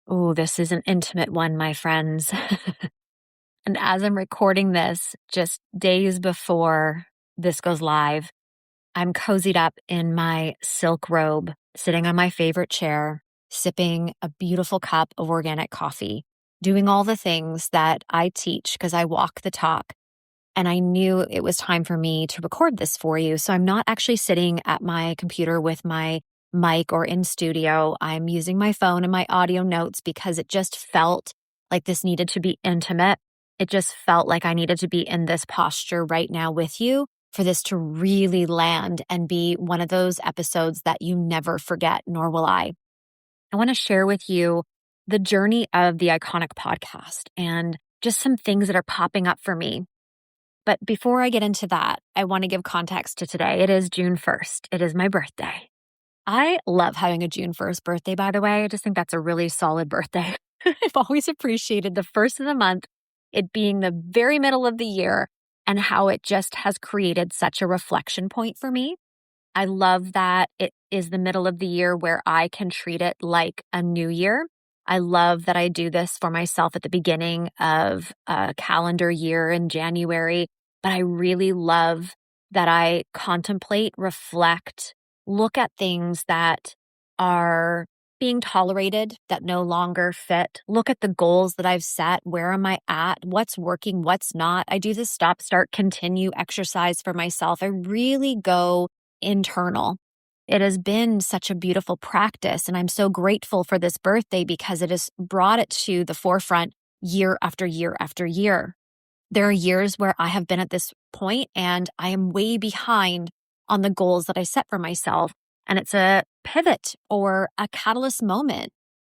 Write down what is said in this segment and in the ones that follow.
Oh, this is an intimate one, my friends. And as I'm recording this, just days before this goes live, I'm cozied up in my silk robe, sitting on my favorite chair, sipping a beautiful cup of organic coffee, doing all the things that I teach because I walk the talk. And I knew it was time for me to record this for you. So I'm not actually sitting at my computer with my mic or in studio. I'm using my phone and my audio notes because it just felt like this needed to be intimate. It just felt like I needed to be in this posture right now with you for this to really land and be one of those episodes that you never forget, nor will I. I want to share with you the journey of the Iconic podcast and just some things that are popping up for me. But before I get into that, I want to give context to today. It is June 1st. It is my birthday. I love having a June 1st birthday, by the way. I just think that's a really solid birthday. I've always appreciated the first of the month, it being the very middle of the year, and how it just has created such a reflection point for me. I love that it is the middle of the year where I can treat it like a new year. I love that I do this for myself at the beginning of a calendar year in January, but I really love that I contemplate, reflect, look at things that are being tolerated, that no longer fit, look at the goals that I've set. Where am I at? What's working? What's not? I do this stop, start, continue exercise for myself. I really go internal. It has been such a beautiful practice, and I'm so grateful for this birthday because it has brought it to the forefront year after year after year. There are years where I have been at this point and I am way behind on the goals that I set for myself. And it's a pivot or a catalyst moment,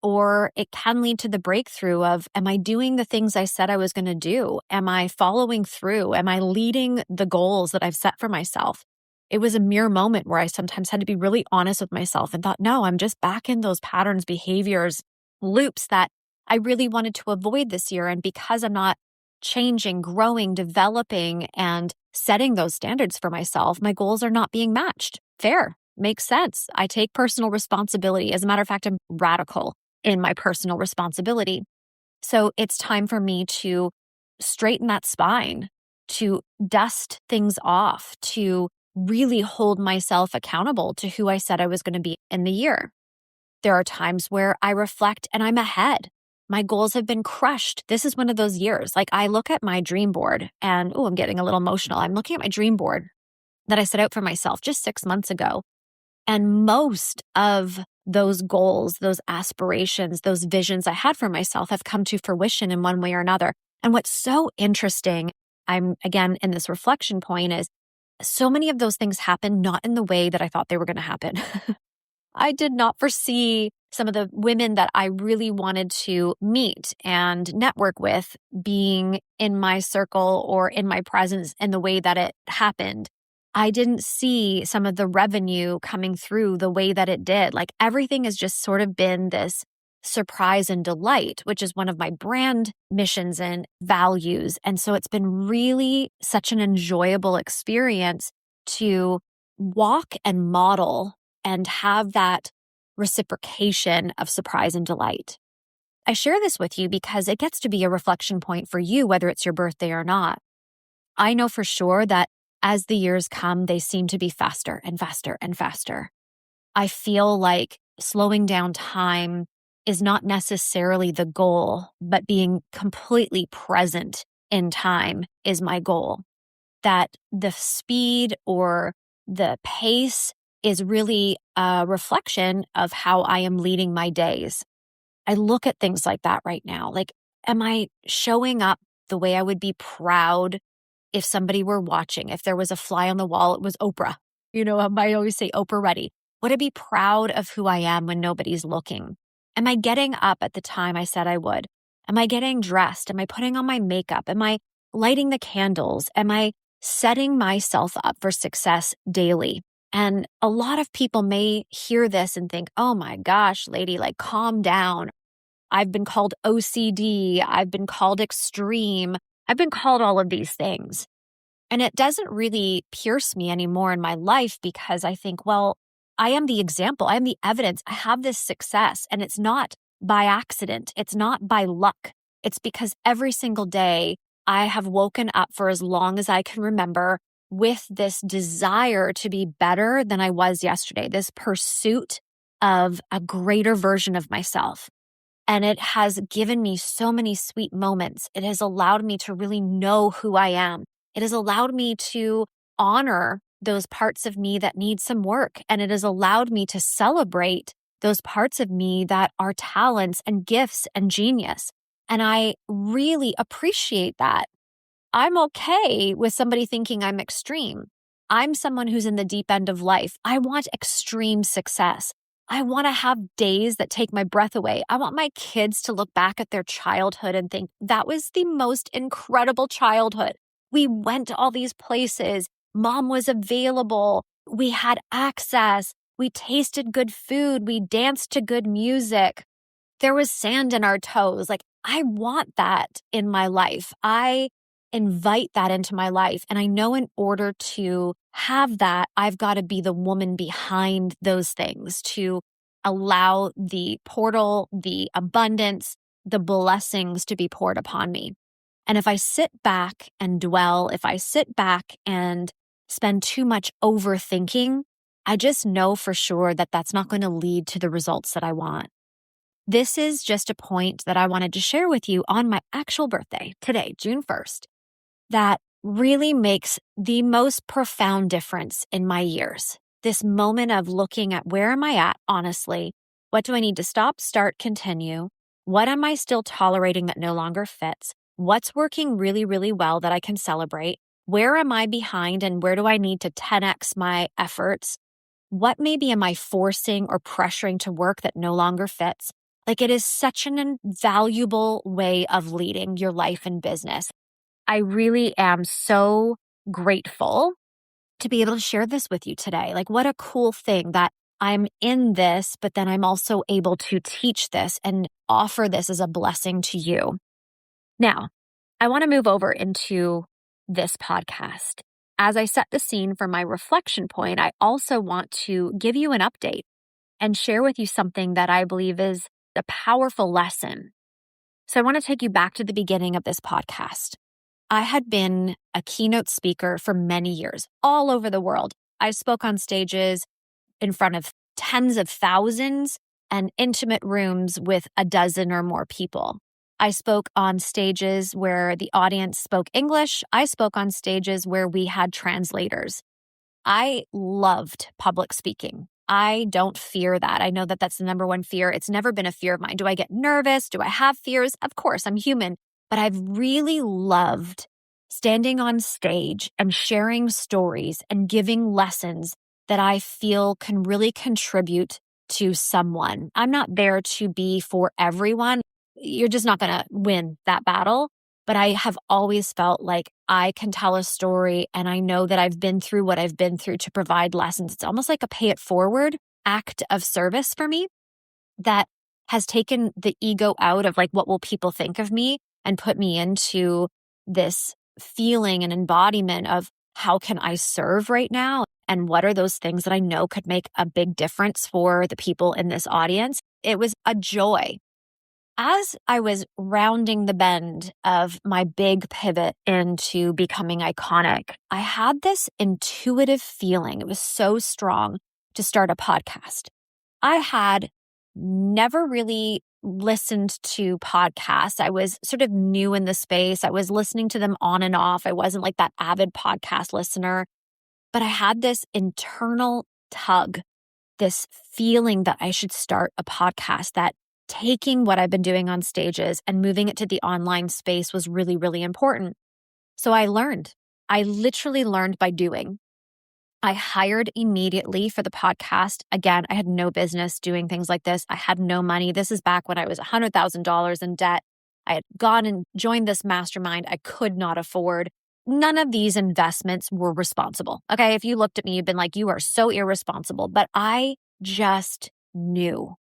or it can lead to the breakthrough of, am I doing the things I said I was going to do? Am I following through? Am I leading the goals that I've set for myself? It was a mere moment where I sometimes had to be really honest with myself and thought, no, I'm just back in those patterns, behaviors, loops that I really wanted to avoid this year. And because I'm not changing, growing, developing, and setting those standards for myself, my goals are not being matched. Fair. Makes sense. I take personal responsibility. As a matter of fact, I'm radical in my personal responsibility. So it's time for me to straighten that spine, to dust things off, to really hold myself accountable to who I said I was going to be in the year. There are times where I reflect and I'm ahead. My goals have been crushed. This is one of those years. Like, I look at my dream board and, I'm getting a little emotional. I'm looking at my dream board that I set out for myself just 6 months ago. And most of those goals, those aspirations, those visions I had for myself have come to fruition in one way or another. And what's so interesting, I'm again in this reflection point, is so many of those things happen not in the way that I thought they were going to happen. I did not foresee some of the women that I really wanted to meet and network with being in my circle or in my presence in the way that it happened. I didn't see some of the revenue coming through the way that it did. Like, everything has just sort of been this surprise and delight, which is one of my brand missions and values. And so it's been really such an enjoyable experience to walk and model and have that reciprocation of surprise and delight. I share this with you because it gets to be a reflection point for you, whether it's your birthday or not. I know for sure that as the years come, they seem to be faster and faster and faster. I feel like slowing down time is not necessarily the goal, but being completely present in time is my goal. That the speed or the pace is really a reflection of how I am leading my days. I look at things like that right now. Like, am I showing up the way I would be proud if somebody were watching? If there was a fly on the wall, it was Oprah. I might always say Oprah ready. Would I be proud of who I am when nobody's looking? Am I getting up at the time I said I would? Am I getting dressed? Am I putting on my makeup? Am I lighting the candles? Am I setting myself up for success daily? And a lot of people may hear this and think, oh my gosh, lady, like, calm down. I've been called OCD. I've been called extreme. I've been called all of these things. And it doesn't really pierce me anymore in my life because I think, well, I am the example. I am the evidence. I have this success. And it's not by accident. It's not by luck. It's because every single day I have woken up for as long as I can remember with this desire to be better than I was yesterday, this pursuit of a greater version of myself. And it has given me so many sweet moments. It has allowed me to really know who I am. It has allowed me to honor those parts of me that need some work. And it has allowed me to celebrate those parts of me that are talents and gifts and genius. And I really appreciate that. I'm okay with somebody thinking I'm extreme. I'm someone who's in the deep end of life. I want extreme success. I want to have days that take my breath away. I want my kids to look back at their childhood and think, that was the most incredible childhood. We went to all these places. Mom was available. We had access. We tasted good food. We danced to good music. There was sand in our toes. Like, I want that in my life. I invite that into my life. And I know in order to have that, I've got to be the woman behind those things to allow the portal, the abundance, the blessings to be poured upon me. And if I sit back and dwell, if I sit back and spend too much overthinking, I just know for sure that that's not going to lead to the results that I want. This is just a point that I wanted to share with you on my actual birthday today, June 1st, that really makes the most profound difference in my years. This moment of looking at where am I at, honestly? What do I need to stop, start, continue? What am I still tolerating that no longer fits? What's working really, really well that I can celebrate? Where am I behind and where do I need to 10x my efforts? What maybe am I forcing or pressuring to work that no longer fits? Like, it is such an invaluable way of leading your life and business. I really am so grateful to be able to share this with you today. Like, what a cool thing that I'm in this, but then I'm also able to teach this and offer this as a blessing to you. Now, I want to move over into this podcast. As I set the scene for my reflection point, I also want to give you an update and share with you something that I believe is a powerful lesson. So I want to take you back to the beginning of this podcast. I had been a keynote speaker for many years, all over the world. I spoke on stages in front of tens of thousands and intimate rooms with a dozen or more people. I spoke on stages where the audience spoke English. I spoke on stages where we had translators. I loved public speaking. I don't fear that. I know that that's the number one fear. It's never been a fear of mine. Do I get nervous? Do I have fears? Of course, I'm human. But I've really loved standing on stage and sharing stories and giving lessons that I feel can really contribute to someone. I'm not there to be for everyone. You're just not going to win that battle. But I have always felt like I can tell a story and I know that I've been through what I've been through to provide lessons. It's almost like a pay it forward act of service for me that has taken the ego out of like, what will people think of me, and put me into this feeling and embodiment of how can I serve right now? And what are those things that I know could make a big difference for the people in this audience? It was a joy. As I was rounding the bend of my big pivot into becoming iconic, I had this intuitive feeling. It was so strong to start a podcast. I had never really listened to podcasts. I was sort of new in the space. I was listening to them on and off. I wasn't like that avid podcast listener, but I had this internal tug, this feeling that I should start a podcast, that taking what I've been doing on stages and moving it to the online space was really, really important. So I learned. I literally learned by doing. I hired immediately for the podcast. Again, I had no business doing things like this. I had no money. This is back when I was $100,000 in debt. I had gone and joined this mastermind I could not afford. None of these investments were responsible. Okay, if you looked at me, you'd been like, you are so irresponsible. But I just knew.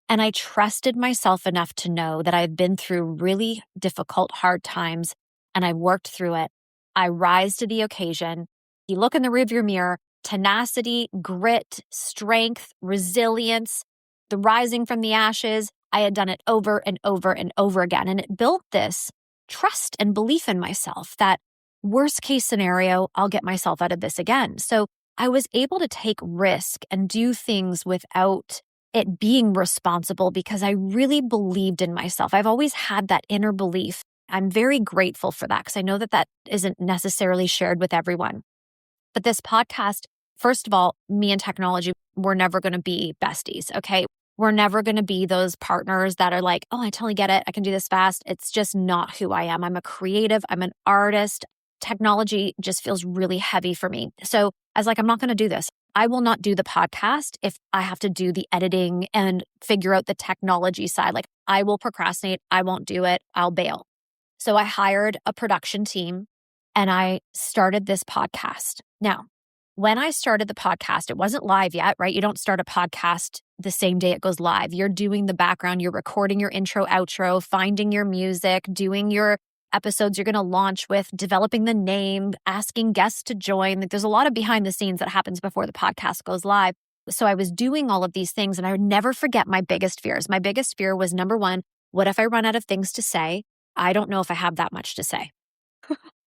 And I trusted myself enough to know that I've been through really difficult, hard times, and I worked through it. I rise to the occasion. You look in the rearview mirror, tenacity, grit, strength, resilience, the rising from the ashes. I had done it over and over and over again. And it built this trust and belief in myself that worst case scenario, I'll get myself out of this again. So I was able to take risk and do things without it being responsible because I really believed in myself. I've always had that inner belief. I'm very grateful for that because I know that that isn't necessarily shared with everyone. But this podcast, first of all, me and technology, we're never going to be besties, okay? We're never going to be those partners that are like, oh, I totally get it. I can do this fast. It's just not who I am. I'm a creative. I'm an artist. Technology just feels really heavy for me. So I was like, I'm not going to do this. I will not do the podcast if I have to do the editing and figure out the technology side. Like I will procrastinate. I won't do it. I'll bail. So I hired a production team and I started this podcast. Now, when I started the podcast, it wasn't live yet, right? You don't start a podcast the same day it goes live. You're doing the background, you're recording your intro, outro, finding your music, doing your episodes you're going to launch with, developing the name, asking guests to join. Like, there's a lot of behind the scenes that happens before the podcast goes live. So I was doing all of these things and I would never forget my biggest fears. My biggest fear was number one, what if I run out of things to say? I don't know if I have that much to say.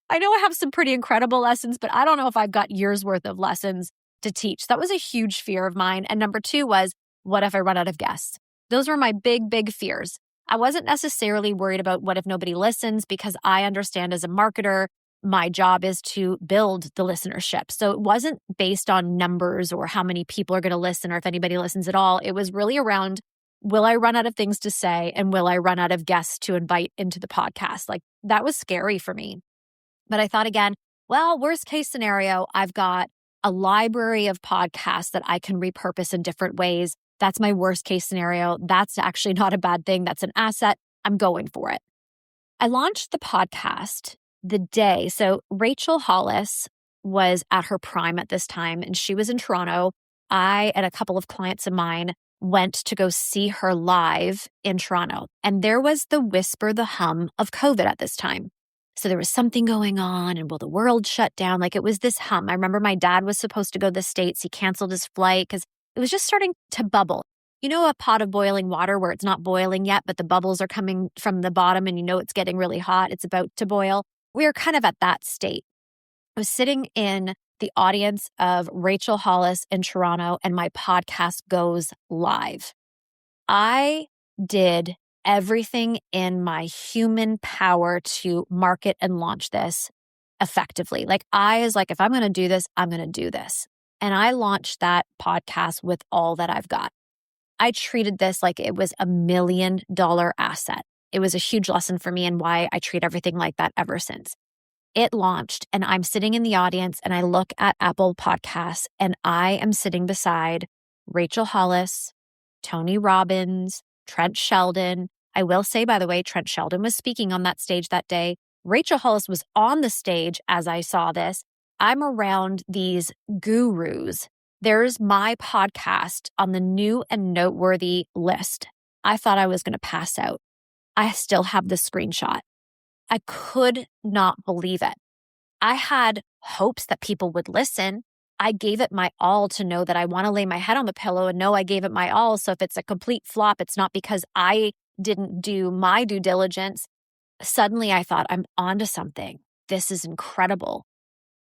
I know I have some pretty incredible lessons, but I don't know if I've got years worth of lessons to teach. That was a huge fear of mine. And number two was, what if I run out of guests? Those were my big, big fears. I wasn't necessarily worried about what if nobody listens because I understand as a marketer, my job is to build the listenership. So it wasn't based on numbers or how many people are going to listen or if anybody listens at all. It was really around, will I run out of things to say and will I run out of guests to invite into the podcast? Like that was scary for me. But I thought again, well, worst case scenario, I've got a library of podcasts that I can repurpose in different ways. That's my worst case scenario. That's actually not a bad thing. That's an asset. I'm going for it. I launched the podcast the day. So Rachel Hollis was at her prime at this time and she was in Toronto. I and a couple of clients of mine went to go see her live in Toronto. And there was the whisper, the hum of COVID at this time. So there was something going on and will the world shut down? Like it was this hum. I remember my dad was supposed to go to the States. He canceled his flight because it was just starting to bubble. You know, a pot of boiling water where it's not boiling yet, but the bubbles are coming from the bottom and you know it's getting really hot. It's about to boil. We are kind of at that state. I was sitting in the audience of Rachel Hollis in Toronto and my podcast goes live. I did everything in my human power to market and launch this effectively. Like I was like, if I'm going to do this, I'm going to do this. And I launched that podcast with all that I've got. I treated this like it was $1 million asset. It was a huge lesson for me and why I treat everything like that ever since. It launched and I'm sitting in the audience and I look at Apple Podcasts and I am sitting beside Rachel Hollis, Tony Robbins, Trent Sheldon. I will say, by the way, Trent Sheldon was speaking on that stage that day. Rachel Hollis was on the stage as I saw this. I'm around these gurus. There's my podcast on the new and noteworthy list. I thought I was going to pass out. I still have the screenshot. I could not believe it. I had hopes that people would listen. I gave it my all to know that I want to lay my head on the pillow and know I gave it my all. So if it's a complete flop, it's not because I didn't do my due diligence. Suddenly I thought, I'm onto something. This is incredible.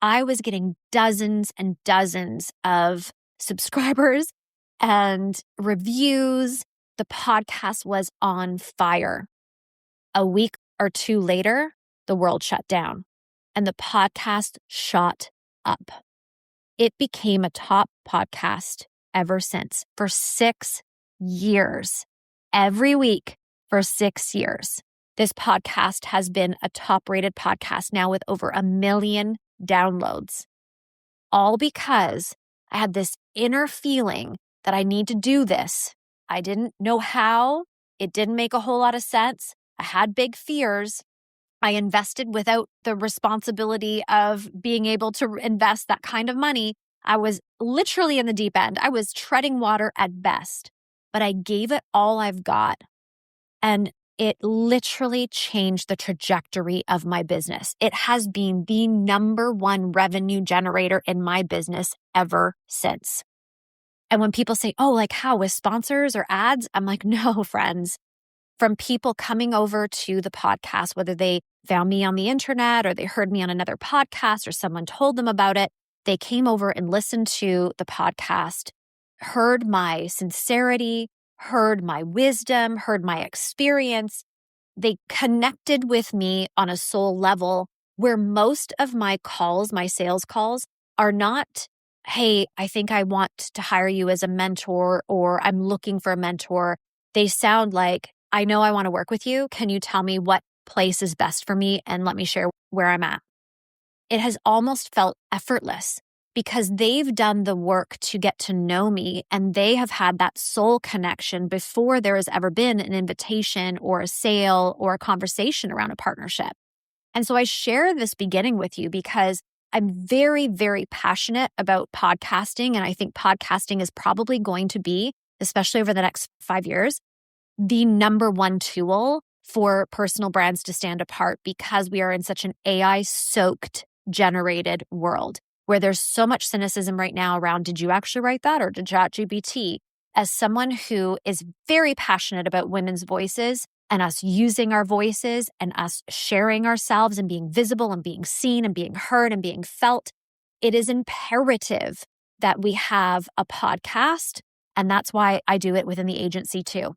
I was getting dozens and dozens of subscribers and reviews. The podcast was on fire. A week or two later, the world shut down and the podcast shot up. It became a top podcast ever since for 6 years. Every week for 6 years. This podcast has been a top-rated podcast now with over 1 million downloads. All because I had this inner feeling that I need to do this. I didn't know how. It didn't make a whole lot of sense. I had big fears. I invested without the responsibility of being able to invest that kind of money. I was literally in the deep end. I was treading water at best, but I gave it all I've got. And it literally changed the trajectory of my business. It has been the number one revenue generator in my business ever since. And when people say, oh, like how, with sponsors or ads? I'm like, no, friends. from people coming over to the podcast, whether they found me on the internet or they heard me on another podcast or someone told them about it. They came over and listened to the podcast, heard my sincerity, heard my wisdom, heard my experience. They connected with me on a soul level where most of my calls, my sales calls, are not, hey, I think I want to hire you as a mentor, or I'm looking for a mentor. They sound like, I know I want to work with you. Can you tell me what place is best for me and let me share where I'm at? It has almost felt effortless because they've done the work to get to know me and they have had that soul connection before there has ever been an invitation or a sale or a conversation around a partnership. And so I share this beginning with you because I'm very, very passionate about podcasting. And I think podcasting is probably going to be, especially over the next 5 years, the number one tool for personal brands to stand apart because we are in such an AI-soaked, generated world where there's so much cynicism right now around, did you actually write that or did ChatGPT? As someone who is very passionate about women's voices and us using our voices and us sharing ourselves and being visible and being seen and being heard and being felt, it is imperative that we have a podcast. And that's why I do it within the agency too.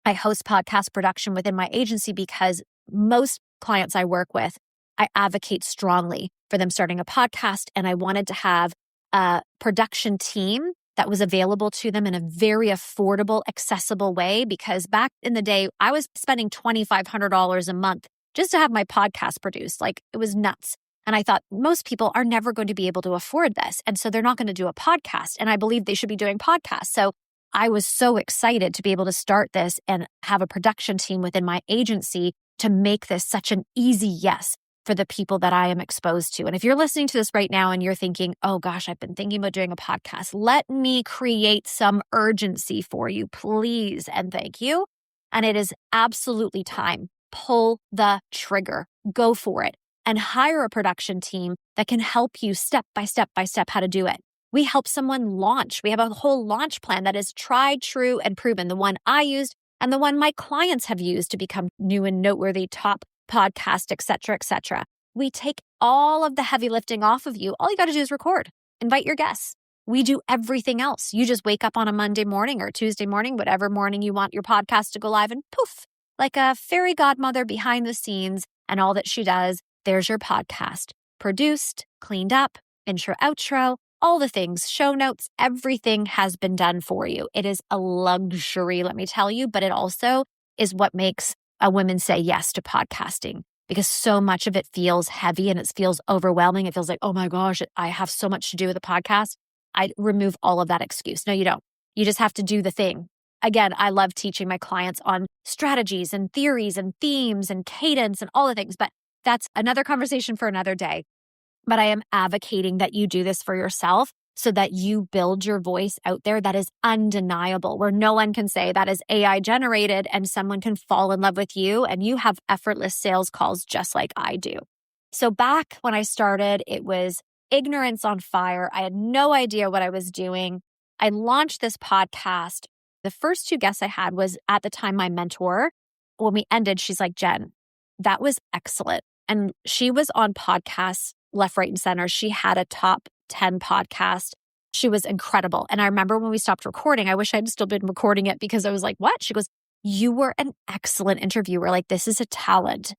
I host podcast production within my agency because most clients I work with, I advocate strongly for them starting a podcast. And I wanted to have a production team that was available to them in a very affordable, accessible way. Because back in the day, I was spending $2,500 a month just to have my podcast produced. Like, it was nuts. And I thought most people are never going to be able to afford this. And so they're not going to do a podcast. And I believe they should be doing podcasts. So I was so excited to be able to start this and have a production team within my agency to make this such an easy yes for the people that I am exposed to. And if you're listening to this right now and you're thinking, oh gosh, I've been thinking about doing a podcast, let me create some urgency for you, please. And thank you. And it is absolutely time. Pull the trigger, go for it, and hire a production team that can help you step by step by step how to do it. We help someone launch. We have a whole launch plan that is tried, true, and proven. The one I used and the one my clients have used to become new and noteworthy top podcast, et cetera, et cetera. We take all of the heavy lifting off of you. All you got to do is record, invite your guests. We do everything else. You just wake up on a Monday morning or Tuesday morning, whatever morning you want your podcast to go live, and poof, like a fairy godmother behind the scenes and all that she does, there's your podcast. Produced, cleaned up, intro, outro, all the things, show notes, everything has been done for you. It is a luxury, let me tell you, but it also is what makes a woman say yes to podcasting, because so much of it feels heavy and it feels overwhelming. It feels like, oh my gosh, I have so much to do with a podcast. I remove all of that excuse. No, you don't. You just have to do the thing. Again, I love teaching my clients on strategies and theories and themes and cadence and all the things, but that's another conversation for another day. But I am advocating that you do this for yourself so that you build your voice out there that is undeniable, where no one can say that is AI generated and someone can fall in love with you and you have effortless sales calls just like I do. So back when I started, it was ignorance on fire. I had no idea what I was doing. I launched this podcast. The first two guests I had was at the time my mentor. When we ended, she's like, Jen, that was excellent. And she was on podcasts left, right, and center. She had a top 10 podcast. She was incredible. And I remember when we stopped recording, I wish I'd still been recording it because I was like, what? She goes, you were an excellent interviewer. Like, this is a talent.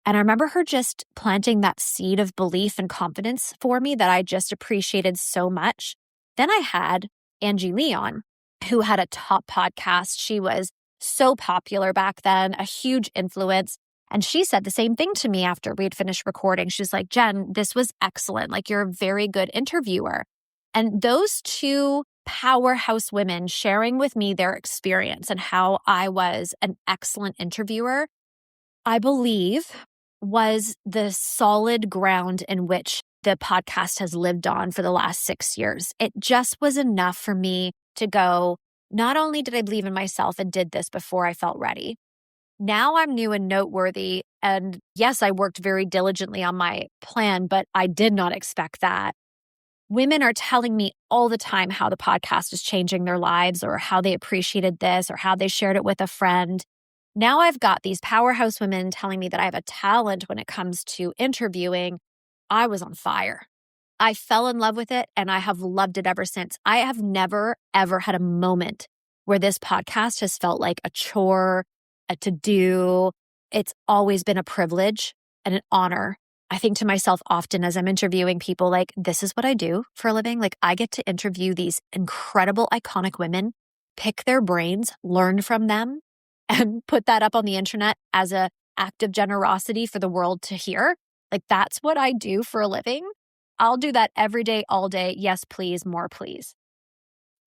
And I remember her just planting that seed of belief and confidence for me that I just appreciated so much. Then I had Angie Leon, who had a top podcast. She was so popular back then, a huge influence. And she said the same thing to me after we had finished recording. She was like, Jen, this was excellent. Like, you're a very good interviewer. And those two powerhouse women sharing with me their experience and how I was an excellent interviewer, I believe was the solid ground in which the podcast has lived on for the last 6 years. It just was enough for me to go, not only did I believe in myself and did this before I felt ready, now I'm new and noteworthy. And yes, I worked very diligently on my plan, but I did not expect that. Women are telling me all the time how the podcast is changing their lives or how they appreciated this or how they shared it with a friend. Now I've got these powerhouse women telling me that I have a talent when it comes to interviewing. I was on fire. I fell in love with it and I have loved it ever since. I have never, ever had a moment where this podcast has felt like a chore, a to-do. It's always been a privilege and an honor. I think to myself often as I'm interviewing people, like, this is what I do for a living. Like, I get to interview these incredible, iconic women, pick their brains, learn from them, and put that up on the internet as an act of generosity for the world to hear. Like, that's what I do for a living. I'll do that every day, all day. Yes, please, more please.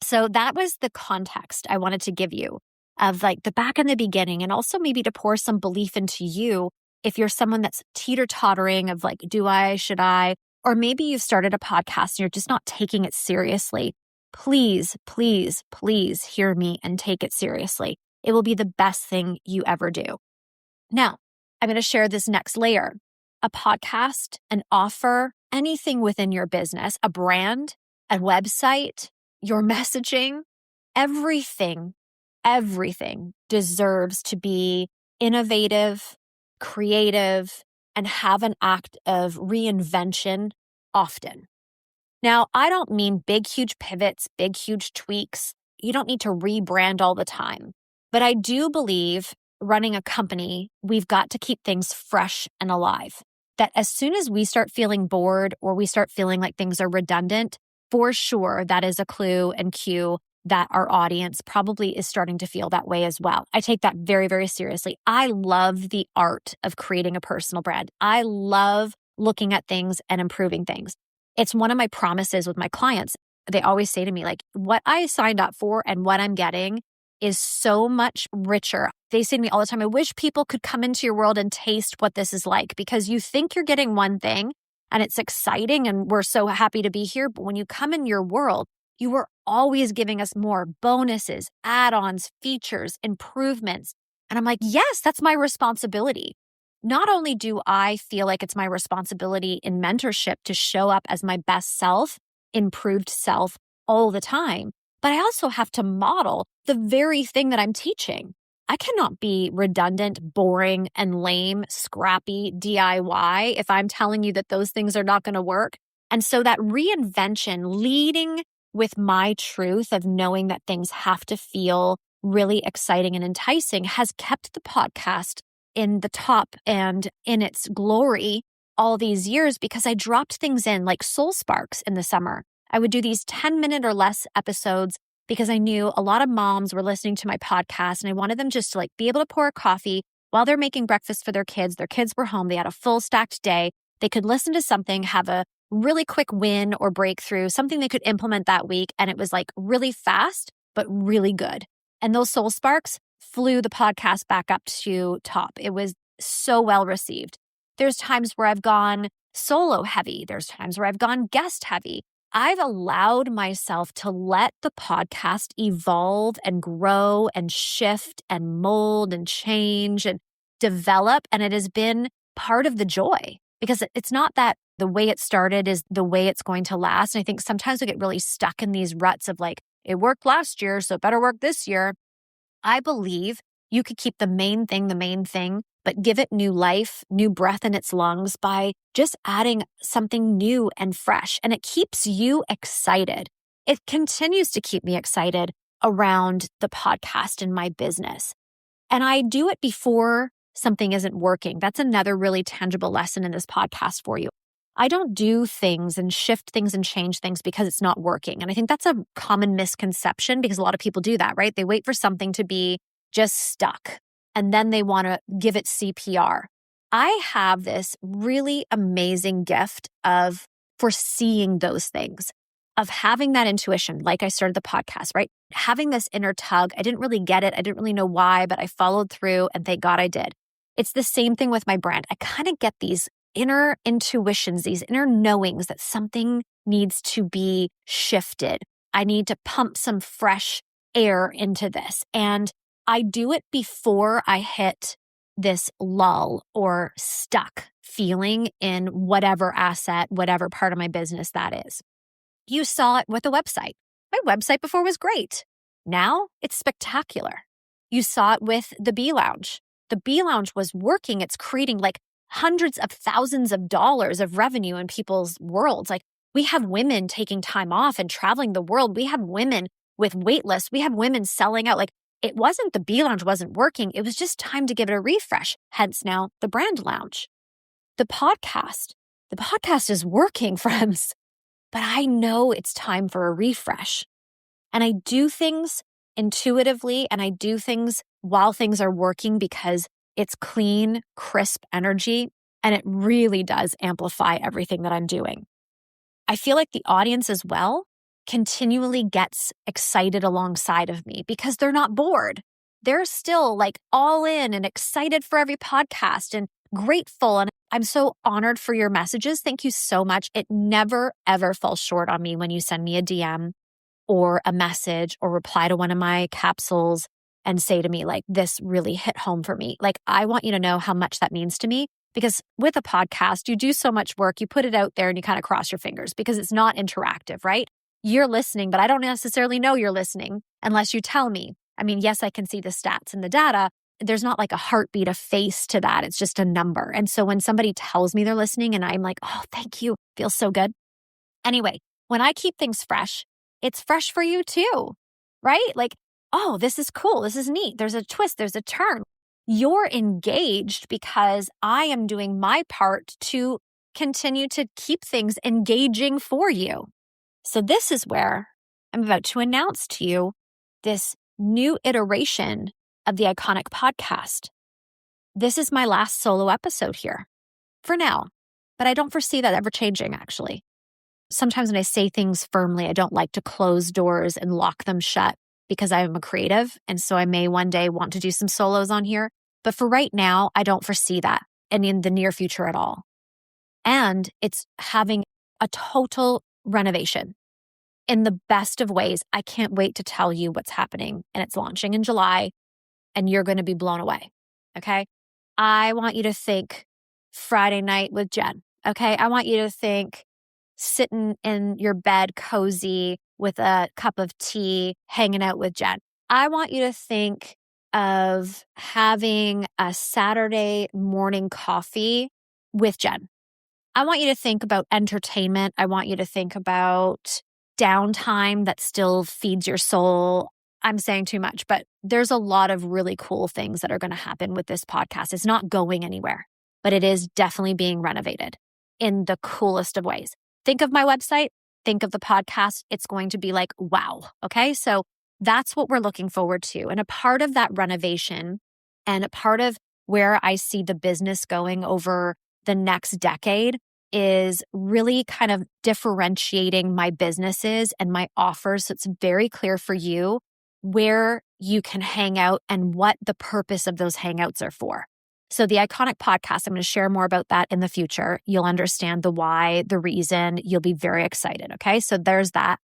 So that was the context I wanted to give you of like the back in the beginning, and also maybe to pour some belief into you if you're someone that's teeter-tottering of like, do I, should I? Or maybe you've started a podcast and you're just not taking it seriously. Please, please, please hear me and take it seriously. It will be the best thing you ever do. Now, I'm going to share this next layer. A podcast, an offer, anything within your business, a brand, a website, your messaging, everything deserves to be innovative, creative, and have an act of reinvention often. Now, I don't mean big, huge pivots, big, huge tweaks. You don't need to rebrand all the time. But I do believe running a company, we've got to keep things fresh and alive. That as soon as we start feeling bored or we start feeling like things are redundant, for sure, that is a clue and cue that our audience probably is starting to feel that way as well. I take that very, very seriously. I love the art of creating a personal brand. I love looking at things and improving things. It's one of my promises with my clients. They always say to me, like, what I signed up for and what I'm getting is so much richer. They say to me all the time, I wish people could come into your world and taste what this is like, because you think you're getting one thing and it's exciting and we're so happy to be here. But when you come in your world, you are always giving us more bonuses, add-ons, features, improvements. And I'm like, yes, that's my responsibility. Not only do I feel like it's my responsibility in mentorship to show up as my best self, improved self all the time, but I also have to model the very thing that I'm teaching. I cannot be redundant, boring, and lame, scrappy DIY if I'm telling you that those things are not going to work. And so that reinvention, leading with my truth of knowing that things have to feel really exciting and enticing, has kept the podcast in the top and in its glory all these years, because I dropped things in like soul sparks in the summer. I would do these 10-minute or less episodes because I knew a lot of moms were listening to my podcast and I wanted them just to like be able to pour a coffee while they're making breakfast for their kids. Their kids were home. They had a full stacked day. They could listen to something, have a really quick win or breakthrough, something they could implement that week. And it was like really fast, but really good. And those soul sparks flew the podcast back up to top. It was so well received. There's times where I've gone solo heavy. There's times where I've gone guest heavy. I've allowed myself to let the podcast evolve and grow and shift and mold and change and develop. And it has been part of the joy, because it's not that the way it started is the way it's going to last. And I think sometimes we get really stuck in these ruts of like, it worked last year, so it better work this year. I believe you could keep the main thing, but give it new life, new breath in its lungs by just adding something new and fresh. And it keeps you excited. It continues to keep me excited around the podcast and my business. And I do it before something isn't working. That's another really tangible lesson in this podcast for you. I don't do things and shift things and change things because it's not working. And I think that's a common misconception, because a lot of people do that, right? They wait for something to be just stuck and then they want to give it CPR. I have this really amazing gift of foreseeing those things, of having that intuition, like I started the podcast, right? Having this inner tug. I didn't really get it. I didn't really know why, but I followed through and thank God I did. It's the same thing with my brand. I kind of get these inner intuitions, these inner knowings that something needs to be shifted. I need to pump some fresh air into this. And I do it before I hit this lull or stuck feeling in whatever asset, whatever part of my business that is. You saw it with the website. My website before was great. Now it's spectacular. You saw it with the Bee Lounge. The Bee Lounge was working. It's creating like hundreds of thousands of dollars of revenue in people's worlds. Like, we have women taking time off and traveling the world. We have women with wait lists. We have women selling out. Like, it wasn't the Bee Lounge wasn't working. It was just time to give it a refresh. Hence now the Brand Lounge. The podcast is working, friends, but I know it's time for a refresh. And I do things intuitively, and I do things while things are working because it's clean, crisp energy, and it really does amplify everything that I'm doing. I feel like the audience as well continually gets excited alongside of me because they're not bored. They're still like all in and excited for every podcast and grateful. And I'm so honored for your messages. Thank you so much. It never, ever falls short on me when you send me a DM or a message or reply to one of my capsules and say to me, like, this really hit home for me. Like, I want you to know how much that means to me, because with a podcast, you do so much work, you put it out there and you kind of cross your fingers because it's not interactive, right? You're listening, but I don't necessarily know you're listening unless you tell me. I mean, yes, I can see the stats and the data. There's not like a heartbeat, a face to that. It's just a number. And so when somebody tells me they're listening and I'm like, oh, thank you, feels so good. Anyway, when I keep things fresh, it's fresh for you too, right? Like, oh, this is cool. This is neat. There's a twist. There's a turn. You're engaged because I am doing my part to continue to keep things engaging for you. So this is where I'm about to announce to you this new iteration of the Iconic podcast. This is my last solo episode here for now, but I don't foresee that ever changing, actually. Sometimes when I say things firmly, I don't like to close doors and lock them shut because I am a creative. And so I may one day want to do some solos on here. But for right now, I don't foresee that and in the near future at all. And it's having a total renovation in the best of ways. I can't wait to tell you what's happening. And it's launching in July and you're going to be blown away. Okay. I want you to think Friday night with Jen. Okay. I want you to think sitting in your bed cozy with a cup of tea, hanging out with Jen. I want you to think of having a Saturday morning coffee with Jen. I want you to think about entertainment. I want you to think about downtime that still feeds your soul. I'm saying too much, but there's a lot of really cool things that are going to happen with this podcast. It's not going anywhere, but it is definitely being renovated in the coolest of ways. Think of my website, think of the podcast. It's going to be like, wow. Okay. So that's what we're looking forward to. And a part of that renovation and a part of where I see the business going over the next decade is really kind of differentiating my businesses and my offers. So it's very clear for you where you can hang out and what the purpose of those hangouts are for. So the Iconic podcast, I'm going to share more about that in the future. You'll understand the why, the reason. You'll be very excited. Okay. So there's that.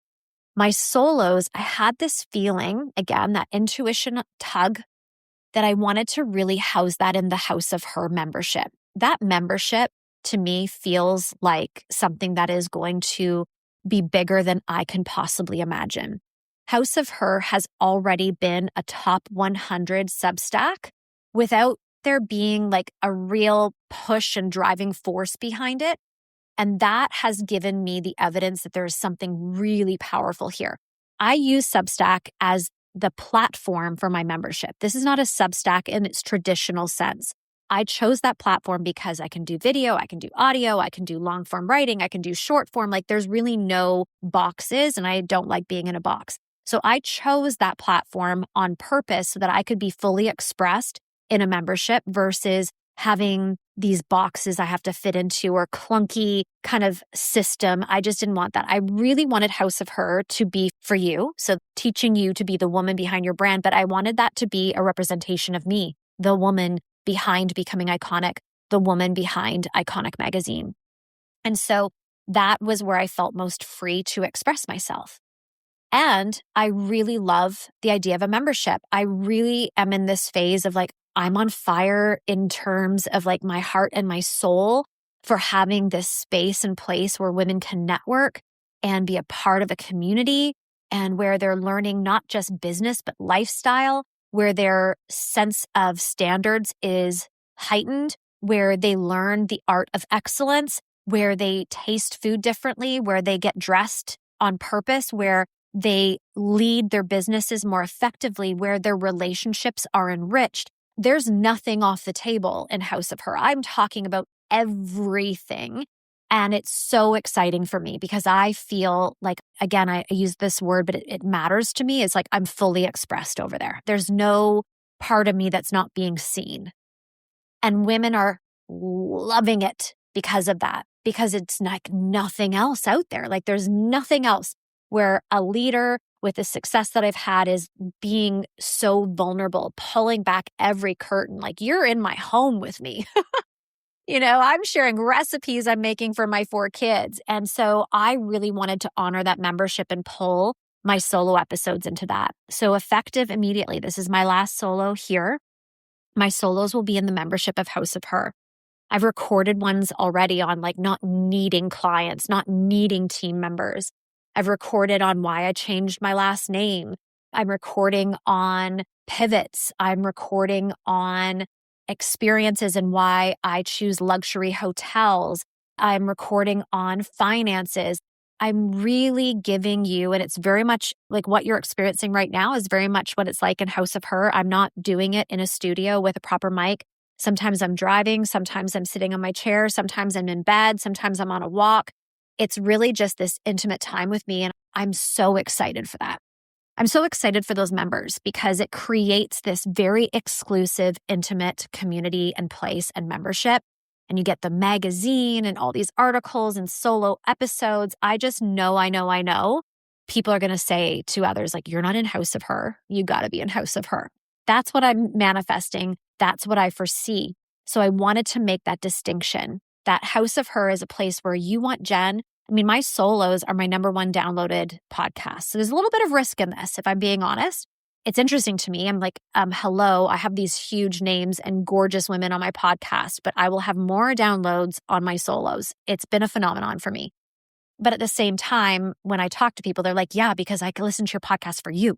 My solos, I had this feeling, again, that intuition tug, that I wanted to really house that in the House of Her membership. That membership to me feels like something that is going to be bigger than I can possibly imagine. House of Her has already been a top 100 Substack without there being like a real push and driving force behind it. And that has given me the evidence that there is something really powerful here. I use Substack as the platform for my membership. This is not a Substack in its traditional sense. I chose that platform because I can do video, I can do audio, I can do long form writing, I can do short form. Like, there's really no boxes and I don't like being in a box. So I chose that platform on purpose so that I could be fully expressed in a membership versus having these boxes I have to fit into or clunky kind of system. I just didn't want that. I really wanted House of Her to be for you. So teaching you to be the woman behind your brand, but I wanted that to be a representation of me, the woman behind Becoming Iconic, the woman behind Iconic Magazine. And so that was where I felt most free to express myself. And I really love the idea of a membership. I really am in this phase of like, I'm on fire in terms of like my heart and my soul for having this space and place where women can network and be a part of a community and where they're learning not just business, but lifestyle, where their sense of standards is heightened, where they learn the art of excellence, where they taste food differently, where they get dressed on purpose, where they lead their businesses more effectively, where their relationships are enriched. There's nothing off the table in House of Her. I'm talking about everything. And it's so exciting for me because I feel like, again, I use this word, but it matters to me. It's like I'm fully expressed over there. There's no part of me that's not being seen. And women are loving it because of that, because it's like nothing else out there. Like there's nothing else where a leader with the success that I've had is being so vulnerable, pulling back every curtain. Like you're in my home with me. I'm sharing recipes I'm making for my 4 kids. And so I really wanted to honor that membership and pull my solo episodes into that. So effective immediately. This is my last solo here. My solos will be in the membership of House of Her. I've recorded ones already on like not needing clients, not needing team members. I've recorded on why I changed my last name. I'm recording on pivots. I'm recording on experiences and why I choose luxury hotels. I'm recording on finances. I'm really giving you, and it's very much like what you're experiencing right now is very much what it's like in House of Her. I'm not doing it in a studio with a proper mic. Sometimes I'm driving. Sometimes I'm sitting on my chair. Sometimes I'm in bed. Sometimes I'm on a walk. It's really just this intimate time with me. And I'm so excited for that. I'm so excited for those members because it creates this very exclusive, intimate community and place and membership. And you get the magazine and all these articles and solo episodes. I just know people are going to say to others, like, you're not in House of Her. You got to be in House of Her. That's what I'm manifesting. That's what I foresee. So I wanted to make that distinction. That House of Her is a place where you want Jen. I mean, my solos are my #1 downloaded podcast. So there's a little bit of risk in this, if I'm being honest. It's interesting to me. I'm like, hello, I have these huge names and gorgeous women on my podcast, but I will have more downloads on my solos. It's been a phenomenon for me. But at the same time, when I talk to people, they're like, yeah, because I can listen to your podcast for you.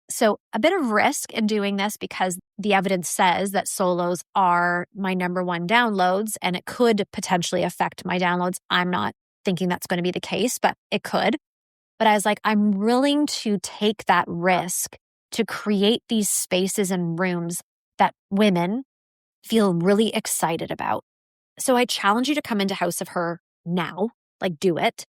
So a bit of risk in doing this because the evidence says that solos are my #1 downloads and it could potentially affect my downloads. I'm not thinking that's going to be the case, but it could. But I was like, I'm willing to take that risk to create these spaces and rooms that women feel really excited about. So I challenge you to come into House of Her now, like do it.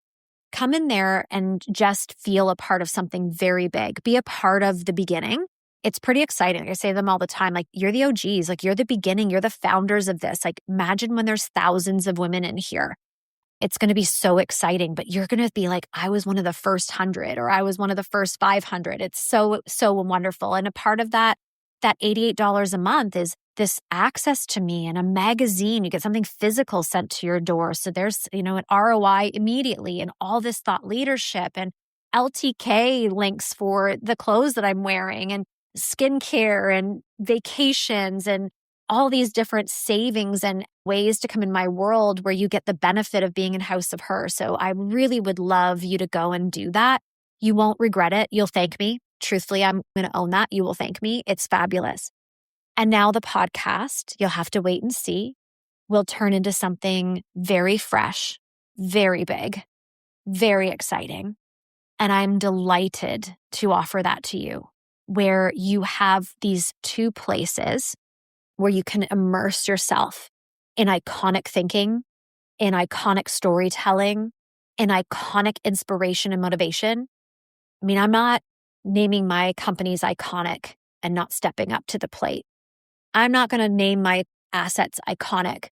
Come in there and just feel a part of something very big. Be a part of the beginning. It's pretty exciting. I say to them all the time, like, you're the OGs, like you're the beginning, you're the founders of this. Like imagine when there's thousands of women in here. It's going to be so exciting, but you're going to be like, I was one of the first 100 or I was one of the first 500. It's so, so wonderful. And a part of that $88 a month is this access to me and a magazine. You get something physical sent to your door. So there's, an ROI immediately and all this thought leadership and LTK links for the clothes that I'm wearing and skincare and vacations and all these different savings and ways to come in my world where you get the benefit of being in House of Her. So I really would love you to go and do that. You won't regret it. You'll thank me. Truthfully, I'm going to own that. You will thank me. It's fabulous. And now the podcast, you'll have to wait and see, will turn into something very fresh, very big, very exciting. And I'm delighted to offer that to you, where you have these 2 places where you can immerse yourself in iconic thinking, in iconic storytelling, in iconic inspiration and motivation. I mean, I'm not naming my companies iconic and not stepping up to the plate. I'm not going to name my assets iconic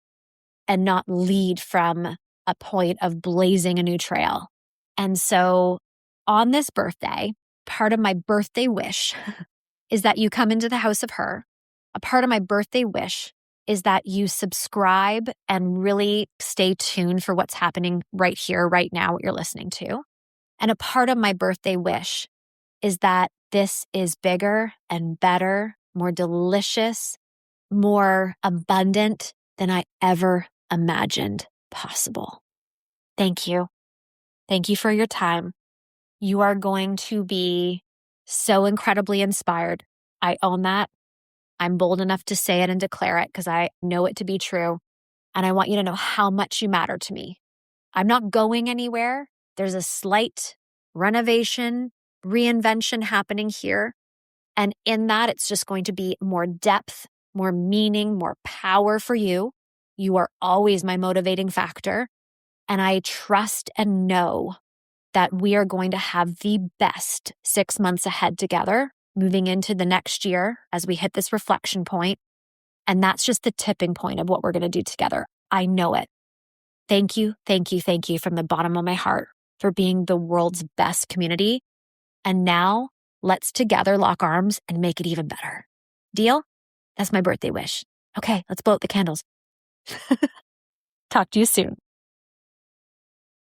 and not lead from a point of blazing a new trail. And so on this birthday, part of my birthday wish is that you come into the House of Her. A part of my birthday wish is that you subscribe and really stay tuned for what's happening right here, right now, what you're listening to. And a part of my birthday wish is that this is bigger and better, more delicious, more abundant than I ever imagined possible. Thank you. Thank you for your time. You are going to be so incredibly inspired. I own that. I'm bold enough to say it and declare it because I know it to be true. And I want you to know how much you matter to me. I'm not going anywhere. There's a slight renovation, reinvention happening here. And in that, it's just going to be more depth, more meaning, more power for you. You are always my motivating factor. And I trust and know that we are going to have the best 6 months ahead together, moving into the next year as we hit this reflection point. And that's just the tipping point of what we're going to do together. I know it. Thank you, thank you, thank you from the bottom of my heart for being the world's best community. And now let's together lock arms and make it even better. Deal? That's my birthday wish. Okay, let's blow out the candles. Talk to you soon.